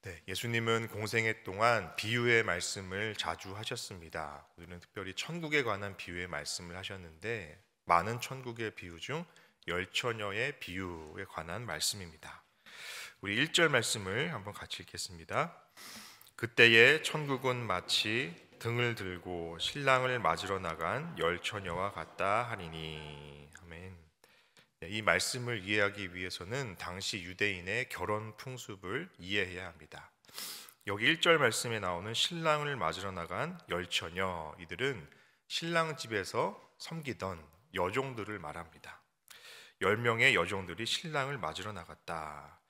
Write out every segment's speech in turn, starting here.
네, 예수님은 공생애 동안 비유의 말씀을 자주 하셨습니다. 오늘은 특별히 천국에 관한 비유의 말씀을 하셨는데 많은 천국의 비유 중 열처녀의 비유에 관한 말씀입니다. 우리 1절 말씀을 한번 같이 읽겠습니다. 그때에 천국은 마치 등을 들고 신랑을 맞으러 나간 열처녀와 같다 하리니. 아멘. 이 말씀을 이해하기 위해서는 당시 유대인의 결혼 풍습을 이해해야 합니다. 여기 1절 말씀에 나오는 신랑을 맞으러 나간 열처녀, 이들은 신랑 집에서 섬기던 여종들을 말합니다. 10명의 여종들이 신랑을 맞으러 나갔다.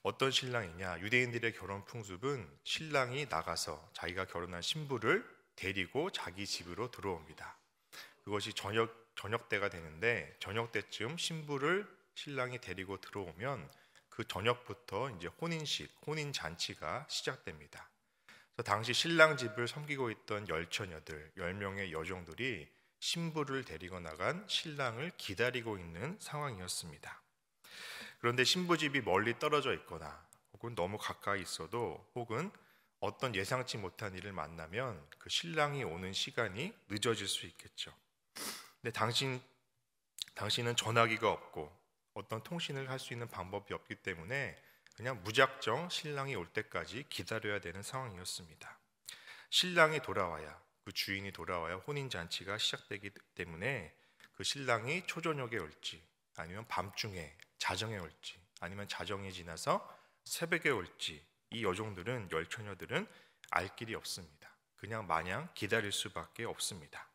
어떤 신랑이냐? 유대인들의 결혼 풍습은 신랑이 나가서 자기가 결혼한 신부를 데리고 자기 집으로 들어옵니다. 그것이 저녁 때가 되는데 저녁 때쯤 신부를 신랑이 데리고 들어오면 그 저녁부터 이제 혼인 잔치가 시작됩니다. 그래서 당시 신랑 집을 섬기고 있던 열처녀들, 10명의 여종들이 신부를 데리고 나간 신랑을 기다리고 있는 상황이었습니다. 그런데 신부 집이 멀리 떨어져 있거나 혹은 너무 가까이 있어도 혹은 어떤 예상치 못한 일을 만나면 그 신랑이 오는 시간이 늦어질 수 있겠죠. 근데 당신은 전화기가 없고 어떤 통신을 할 수 있는 방법이 없기 때문에 그냥 무작정 신랑이 올 때까지 기다려야 되는 상황이었습니다. 신랑이 돌아와야, 그 주인이 돌아와야 혼인잔치가 시작되기 때문에 그 신랑이 초저녁에 올지 아니면 밤중에 자정에 올지 아니면 자정이 지나서 새벽에 올지 이 여종들은, 열처녀들은 알 길이 없습니다. 그냥 마냥 기다릴 수밖에 없습니다.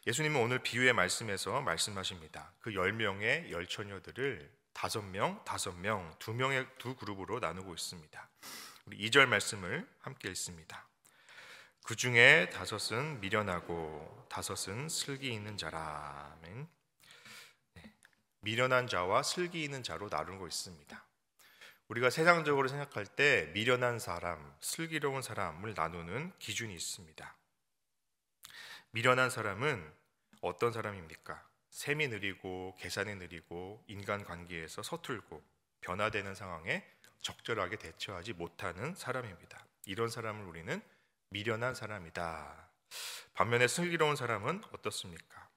예수님은 오늘 비유의 말씀에서 말씀하십니다. 그 10명의 열처녀들을 5명, 두 그룹으로 나누고 있습니다. 우리 2절 말씀을 함께 읽습니다. 그 중에 5은 미련하고 5은 슬기 있는 자라. 아멘. 미련한 자와 슬기 있는 자로 나누고 있습니다. 우리가 세상적으로 생각할 때 미련한 사람, 슬기로운 사람을 나누는 기준이 있습니다. 미련한 사람은 어떤 사람입니까? 셈이 느리고 계산이 느리고 인간관계에서 서툴고 변화되는 상황에 적절하게 대처하지 못하는 사람입니다. 이런 사람을 우리는 미련한 사람이다. 반면에 슬기로운 사람은 어떻습니까?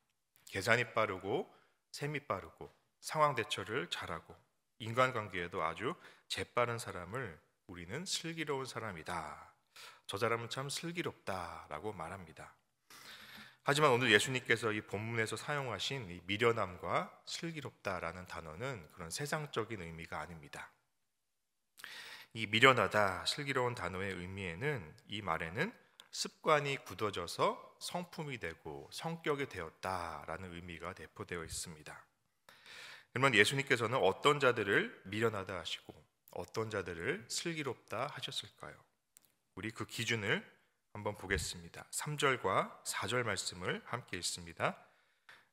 계산이 빠르고 셈이 빠르고 상황 대처를 잘하고 인간관계에도 아주 재빠른 사람을 우리는 슬기로운 사람이다. 저 사람은 참 슬기롭다라고 말합니다. 하지만 오늘 예수님께서 이 본문에서 사용하신 이 미련함과 슬기롭다라는 단어는 그런 세상적인 의미가 아닙니다. 이 미련하다, 슬기로운 단어의 의미에는, 이 말에는 습관이 굳어져서 성품이 되고 성격이 되었다라는 의미가 내포되어 있습니다. 그러면 예수님께서는 어떤 자들을 미련하다 하시고 어떤 자들을 슬기롭다 하셨을까요? 우리 그 기준을 한번 보겠습니다. 3절과 4절 말씀을 함께 읽습니다.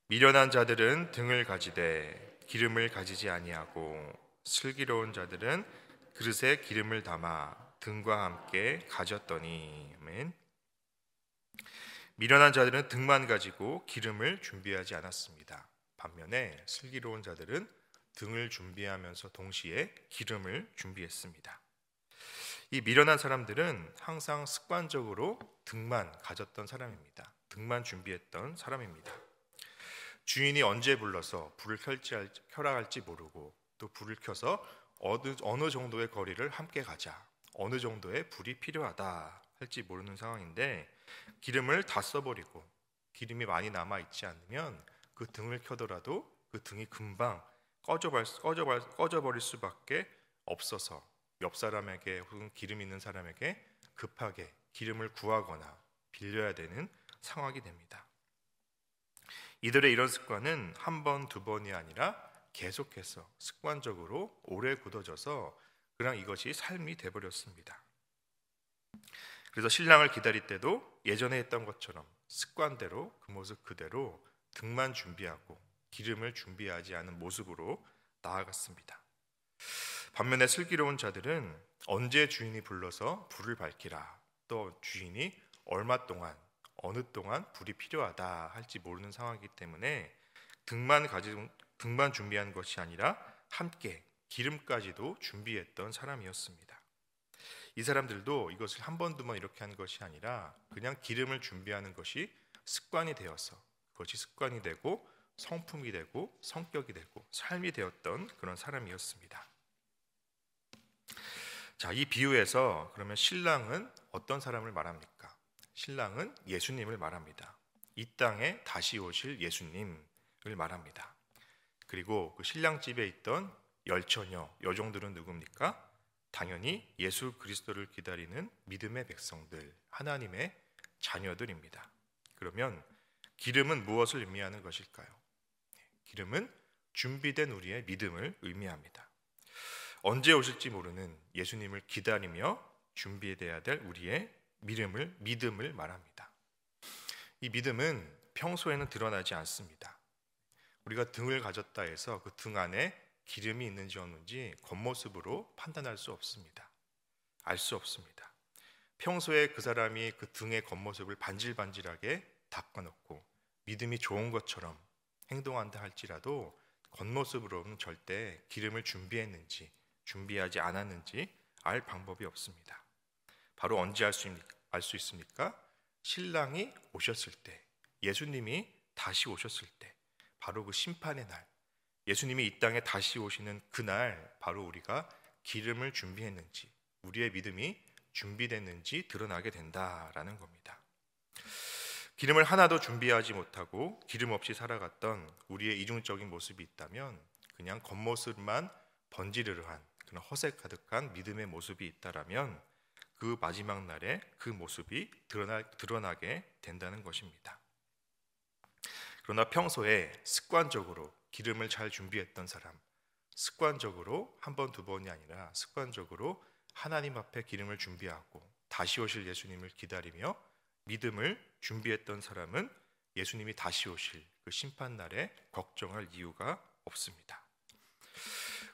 미련한 자들은 등을 가지되 기름을 가지지 아니하고 슬기로운 자들은 그릇에 기름을 담아 등과 함께 가졌더니. 아멘. 미련한 자들은 등만 가지고 기름을 준비하지 않았습니다. 반면에 슬기로운 자들은 등을 준비하면서 동시에 기름을 준비했습니다. 이 미련한 사람들은 항상 습관적으로 등만 가졌던 사람입니다. 등만 준비했던 사람입니다. 주인이 언제 불러서 불을 켜라 할지 모르고 또 불을 켜서 어느 정도의 거리를 함께 가자, 어느 정도의 불이 필요하다 할지 모르는 상황인데 기름을 다 써버리고 기름이 많이 남아있지 않으면 그 등을 켜더라도 그 등이 금방 꺼져버릴 수밖에 없어서 옆 사람에게 혹은 기름 있는 사람에게 급하게 기름을 구하거나 빌려야 되는 상황이 됩니다. 이들의 이런 습관은 한 번, 두 번이 아니라 계속해서 습관적으로 오래 굳어져서 그냥 이것이 삶이 돼버렸습니다. 그래서 신랑을 기다릴 때도 예전에 했던 것처럼 습관대로 그 모습 그대로 등만 준비하고 기름을 준비하지 않은 모습으로 나아갔습니다. 반면에 슬기로운 자들은 언제 주인이 불러서 불을 밝히라, 또 주인이 어느 동안 불이 필요하다 할지 모르는 상황이기 때문에 등만 준비한 것이 아니라 함께 기름까지도 준비했던 사람이었습니다. 이 사람들도 이것을 한 번, 두 번 이렇게 한 것이 아니라 그냥 기름을 준비하는 것이 습관이 되어서 그것이 습관이 되고 성품이 되고 성격이 되고 삶이 되었던 그런 사람이었습니다. 자, 이 비유에서 그러면 신랑은 어떤 사람을 말합니까? 신랑은 예수님을 말합니다. 이 땅에 다시 오실 예수님을 말합니다. 그리고 그 신랑 집에 있던 열처녀 여종들은 누굽니까? 당연히 예수 그리스도를 기다리는 믿음의 백성들, 하나님의 자녀들입니다. 그러면 기름은 무엇을 의미하는 것일까요? 기름은 준비된 우리의 믿음을 의미합니다. 언제 오실지 모르는 예수님을 기다리며 준비되어야 될 우리의 믿음을 말합니다. 이 믿음은 평소에는 드러나지 않습니다. 우리가 등을 가졌다 해서 그 등 안에 기름이 있는지 없는지 겉모습으로 판단할 수 없습니다. 알 수 없습니다. 평소에 그 사람이 그 등의 겉모습을 반질반질하게 닦아놓고 믿음이 좋은 것처럼 행동한다 할지라도 겉모습으로는 절대 기름을 준비했는지 준비하지 않았는지 알 방법이 없습니다. 바로 언제 알 수 있습니까? 신랑이 오셨을 때, 예수님이 다시 오셨을 때, 바로 그 심판의 날, 예수님이 이 땅에 다시 오시는 그날 바로 우리가 기름을 준비했는지 우리의 믿음이 준비됐는지 드러나게 된다라는 겁니다. 기름을 하나도 준비하지 못하고 기름 없이 살아갔던 우리의 이중적인 모습이 있다면 그냥 겉모습만 번지르르한 그런 허세 가득한 믿음의 모습이 있다라면 그 마지막 날에 그 모습이 드러나게 된다는 것입니다. 그러나 평소에 습관적으로 기름을 잘 준비했던 사람, 습관적으로 한 번, 두 번이 아니라 습관적으로 하나님 앞에 기름을 준비하고 다시 오실 예수님을 기다리며 믿음을 준비했던 사람은 예수님이 다시 오실 그 심판날에 걱정할 이유가 없습니다.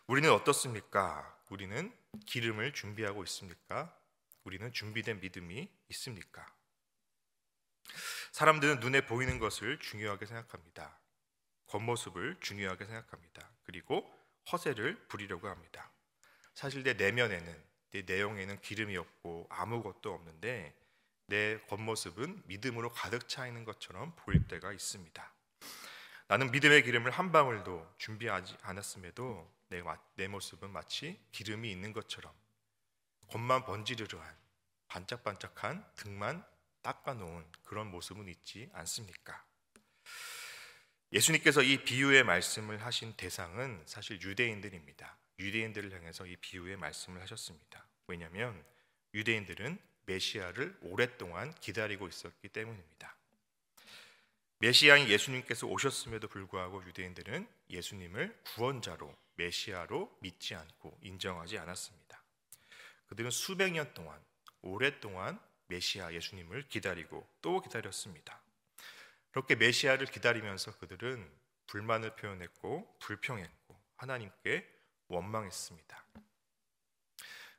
우리는 어떻습니까? 우리는 기름을 준비하고 있습니까? 우리는 준비된 믿음이 있습니까? 사람들은 눈에 보이는 것을 중요하게 생각합니다. 겉모습을 중요하게 생각합니다. 그리고 허세를 부리려고 합니다. 사실 내 내면에는, 내 내용에는 기름이 없고 아무것도 없는데 내 겉모습은 믿음으로 가득 차 있는 것처럼 보일 때가 있습니다. 나는 믿음의 기름을 한 방울도 준비하지 않았음에도 내 모습은 마치 기름이 있는 것처럼 겉만 번지르르한 반짝반짝한 등만 닦아놓은 그런 모습은 있지 않습니까? 예수님께서 이 비유의 말씀을 하신 대상은 사실 유대인들입니다. 유대인들을 향해서 이 비유의 말씀을 하셨습니다. 왜냐하면 유대인들은 메시아를 오랫동안 기다리고 있었기 때문입니다. 메시아인 예수님께서 오셨음에도 불구하고 유대인들은 예수님을 구원자로, 메시아로 믿지 않고 인정하지 않았습니다. 그들은 수백 년 동안, 오랫동안 메시아 예수님을 기다리고 또 기다렸습니다. 그렇게 메시아를 기다리면서 그들은 불만을 표현했고 불평했고 하나님께 원망했습니다.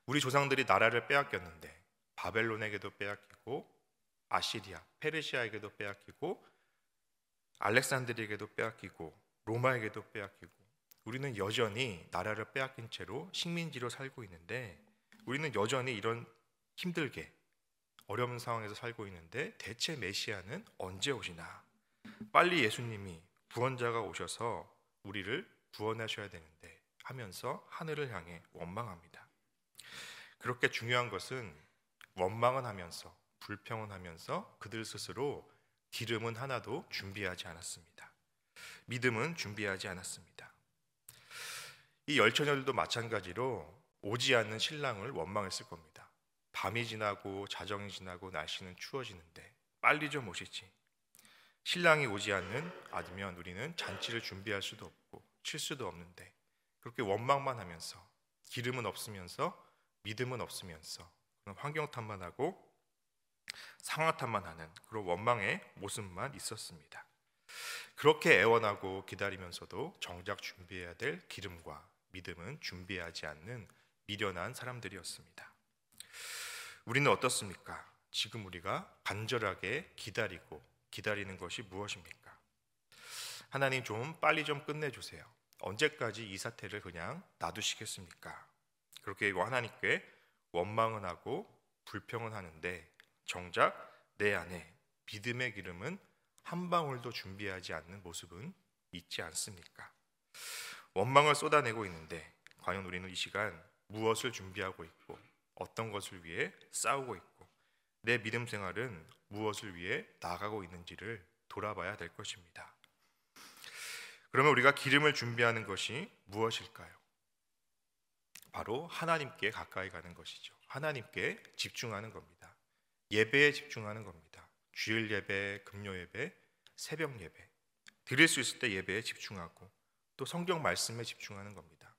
우리 조상들이 나라를 빼앗겼는데 바벨론에게도 빼앗기고 아시리아, 페르시아에게도 빼앗기고 알렉산드리에게도 빼앗기고 로마에게도 빼앗기고 우리는 여전히 나라를 빼앗긴 채로 식민지로 살고 있는데 우리는 여전히 이런 힘들게 어려운 상황에서 살고 있는데 대체 메시아는 언제 오시나? 빨리 예수님이 구원자가 오셔서 우리를 구원하셔야 되는데 하면서 하늘을 향해 원망합니다. 그렇게 중요한 것은 원망은 하면서 불평은 하면서 그들 스스로 기름은 하나도 준비하지 않았습니다. 믿음은 준비하지 않았습니다. 이 열처녀들도 마찬가지로 오지 않는 신랑을 원망했을 겁니다. 밤이 지나고 자정이 지나고 날씨는 추워지는데 빨리 좀 오시지. 신랑이 오지 않으면 우리는 잔치를 준비할 수도 없고 칠 수도 없는데 그렇게 원망만 하면서 기름은 없으면서 믿음은 없으면서 그런 환경 탓만 하고 상황 탓만 하는 그런 원망의 모습만 있었습니다. 그렇게 애원하고 기다리면서도 정작 준비해야 될 기름과 믿음은 준비하지 않는 미련한 사람들이었습니다. 우리는 어떻습니까? 지금 우리가 간절하게 기다리는 것이 무엇입니까? 하나님 좀 빨리 좀 끝내주세요. 언제까지 이 사태를 그냥 놔두시겠습니까? 그렇게 하나님께 원망은 하고 불평은 하는데 정작 내 안에 믿음의 기름은 한 방울도 준비하지 않는 모습은 있지 않습니까? 원망을 쏟아내고 있는데 과연 우리는 이 시간 무엇을 준비하고 있고 어떤 것을 위해 싸우고 있고 내 믿음 생활은 무엇을 위해 나아가고 있는지를 돌아봐야 될 것입니다. 그러면 우리가 기름을 준비하는 것이 무엇일까요? 바로 하나님께 가까이 가는 것이죠. 하나님께 집중하는 겁니다. 예배에 집중하는 겁니다. 주일 예배, 금요 예배, 새벽 예배, 드릴 수 있을 때 예배에 집중하고 또 성경 말씀에 집중하는 겁니다.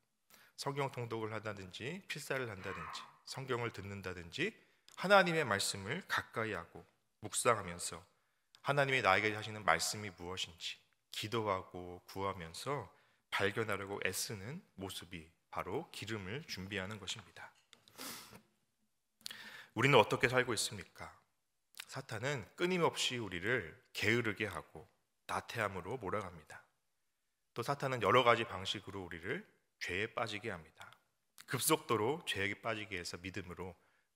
성경 통독을 한다든지 필사를 한다든지 성경을 듣는다든지 하나님의 말씀을 가까이 하고 묵상하면서 하나님이 나에게 하시는 말씀이 무엇인지 기도하고 구하면서 발견하려고 애쓰는 모습이 바로 기름을 준비하는 것입니다. 우리는 어떻게 살고 있습니까? 사탄은 끊임없이 우리를 게으르게 하고 나태함으로 몰아갑니다. 또 사탄은 여러 가지 방식으로 우리를 죄에 빠지게 합니다. 급속도로 죄에 빠지게 해서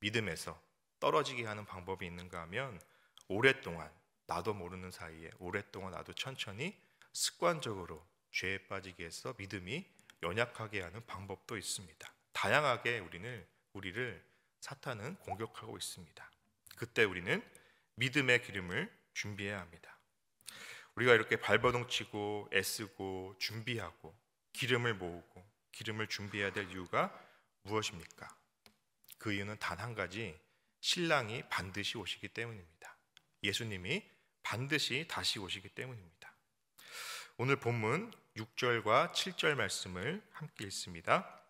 믿음에서 떨어지게 하는 방법이 있는가 하면 오랫동안 나도 모르는 사이에 오랫동안 나도 천천히 습관적으로 죄에 빠지게 해서 믿음이 연약하게 하는 방법도 있습니다. 다양하게 우리를 사탄은 공격하고 있습니다. 그때 우리는 믿음의 기름을 준비해야 합니다. 우리가 이렇게 발버둥치고 애쓰고 준비하고 기름을 모으고 기름을 준비해야 될 이유가 무엇입니까? 그 이유는 단 한 가지, 신랑이 반드시 오시기 때문입니다. 예수님이 반드시 다시 오시기 때문입니다. 오늘 본문 6절과 7절 말씀을 함께 읽습니다.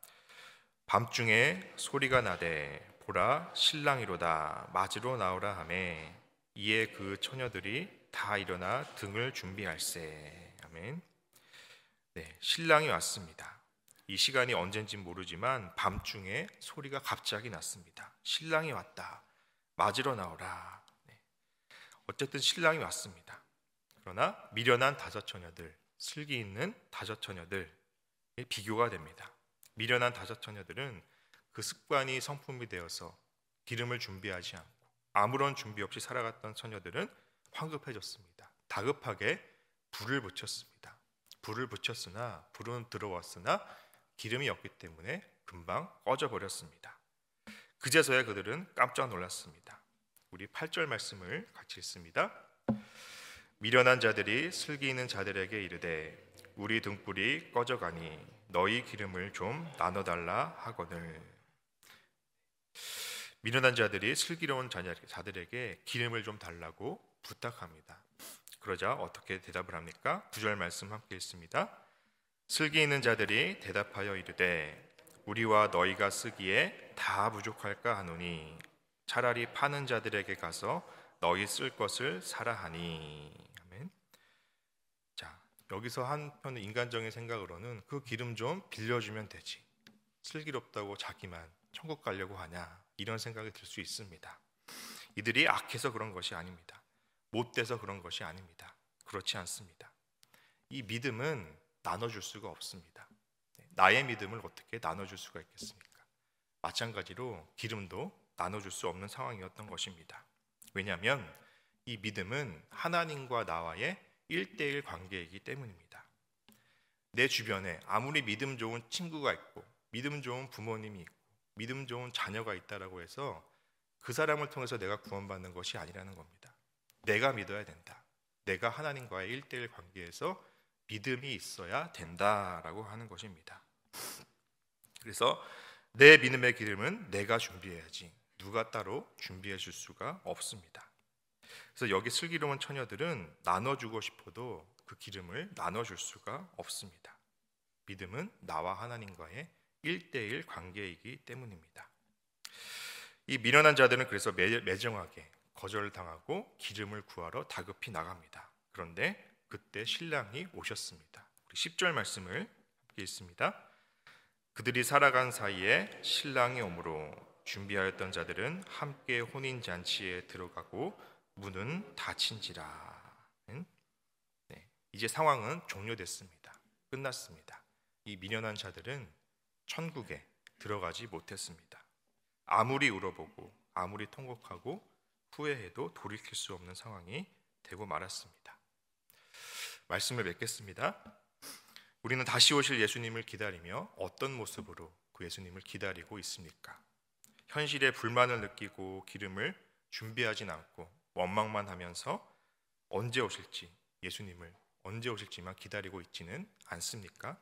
밤중에 소리가 나되 보라 신랑이로다 맞으러 나오라 하매 이에 그 처녀들이 다 일어나 등을 준비할세. 아멘. 네, 신랑이 왔습니다. 이 시간이 언젠지 모르지만 밤중에 소리가 갑자기 났습니다. 신랑이 왔다. 맞으러 나오라. 네. 어쨌든 신랑이 왔습니다. 그러나 미련한 다섯 처녀들, 슬기 있는 다섯 처녀들 비교가 됩니다. 미련한 다섯 처녀들은 그 습관이 성품이 되어서 기름을 준비하지 않고 아무런 준비 없이 살아갔던 처녀들은 황급해졌습니다. 다급하게 불을 붙였습니다. 불을 붙였으나 불은 들어왔으나 기름이 없기 때문에 금방 꺼져버렸습니다. 그제서야 그들은 깜짝 놀랐습니다. 우리 8절 말씀을 같이 읽습니다. 미련한 자들이 슬기 있는 자들에게 이르되 우리 등불이 꺼져가니 너희 기름을 좀 나눠달라 하거늘. 미련한 자들이 슬기로운 자들에게 기름을 좀 달라고 부탁합니다. 그러자 어떻게 대답을 합니까? 9절 말씀 함께 읽습니다. 슬기 있는 자들이 대답하여 이르되 우리와 너희가 쓰기에 다 부족할까 하노니 차라리 파는 자들에게 가서 너희 쓸 것을 사라 하니. 아멘. 자, 여기서 한편 인간적인 생각으로는 그 기름 좀 빌려주면 되지. 슬기롭다고 자기만 천국 가려고 하냐, 이런 생각이 들 수 있습니다. 이들이 악해서 그런 것이 아닙니다. 못돼서 그런 것이 아닙니다. 그렇지 않습니다. 이 믿음은 나눠줄 수가 없습니다. 나의 믿음을 어떻게 나눠줄 수가 있겠습니까? 마찬가지로 기름도 나눠줄 수 없는 상황이었던 것입니다. 왜냐하면 이 믿음은 하나님과 나와의 1대1 관계이기 때문입니다. 내 주변에 아무리 믿음 좋은 친구가 있고 믿음 좋은 부모님이 있고 믿음 좋은 자녀가 있다라고 해서 그 사람을 통해서 내가 구원받는 것이 아니라는 겁니다. 내가 믿어야 된다. 내가 하나님과의 1대1 관계에서 믿음이 있어야 된다라고 하는 것입니다. 그래서 내 믿음의 기름은 내가 준비해야지 누가 따로 준비해 줄 수가 없습니다. 그래서 여기 슬기로운 처녀들은 나눠주고 싶어도 그 기름을 나눠줄 수가 없습니다. 믿음은 나와 하나님과의 1대1 관계이기 때문입니다. 이 미련한 자들은 그래서 매정하게 거절당하고 기름을 구하러 다급히 나갑니다. 그런데 그때 신랑이 오셨습니다. 우리 10절 말씀을 함께 읽습니다. 그들이 살아간 사이에 신랑이 오므로 준비하였던 자들은 함께 혼인잔치에 들어가고 문은 닫힌지라. 네, 이제 상황은 종료됐습니다. 끝났습니다. 이 미련한 자들은 천국에 들어가지 못했습니다. 아무리 울어보고 아무리 통곡하고 후회해도 돌이킬 수 없는 상황이 되고 말았습니다. 말씀을 맺겠습니다. 우리는 다시 오실 예수님을 기다리며 어떤 모습으로 그 예수님을 기다리고 있습니까? 현실에 불만을 느끼고 기름을 준비하진 않고 원망만 하면서 언제 오실지, 예수님을 언제 오실지만 기다리고 있지는 않습니까?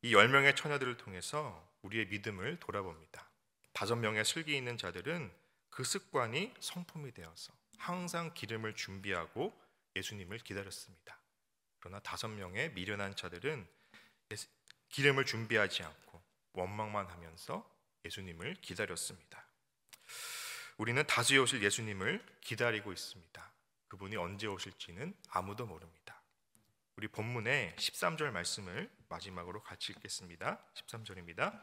이 10명의 처녀들을 통해서 우리의 믿음을 돌아봅니다. 5명의 슬기 있는 자들은 그 습관이 성품이 되어서 항상 기름을 준비하고 예수님을 기다렸습니다. 그러나 5명의 미련한 자들은 기름을 준비하지 않고 원망만 하면서 예수님을 기다렸습니다. 우리는 다시 오실 예수님을 기다리고 있습니다. 그분이 언제 오실지는 아무도 모릅니다. 우리 본문의 13절 말씀을 마지막으로 같이 읽겠습니다. 13절입니다.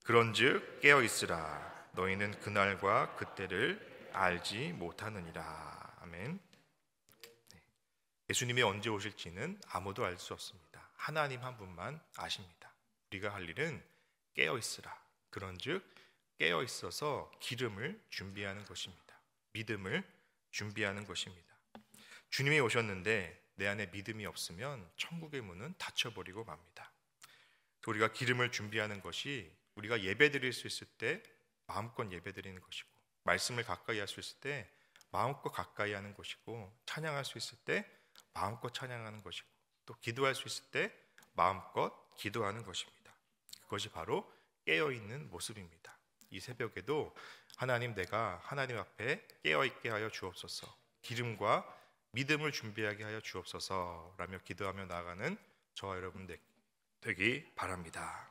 그런즉 깨어 있으라. 너희는 그날과 그때를 알지 못하느니라. 아멘. 예수님이 언제 오실지는 아무도 알 수 없습니다. 하나님 한 분만 아십니다. 우리가 할 일은 깨어 있으라. 그런즉 깨어 있어서 기름을 준비하는 것입니다. 믿음을 준비하는 것입니다. 주님이 오셨는데 내 안에 믿음이 없으면 천국의 문은 닫혀버리고 맙니다. 우리가 기름을 준비하는 것이 우리가 예배드릴 수 있을 때 마음껏 예배드리는 것이고, 말씀을 가까이 할 수 있을 때 마음껏 가까이 하는 것이고, 찬양할 수 있을 때 마음껏 찬양하는 것이고, 또 기도할 수 있을 때 마음껏 기도하는 것입니다. 그것이 바로 깨어있는 모습입니다. 이 새벽에도 하나님, 내가 하나님 앞에 깨어있게 하여 주옵소서, 기름과 믿음을 준비하게 하여 주옵소서 라며 기도하며 나아가는 저와 여러분 되기 바랍니다.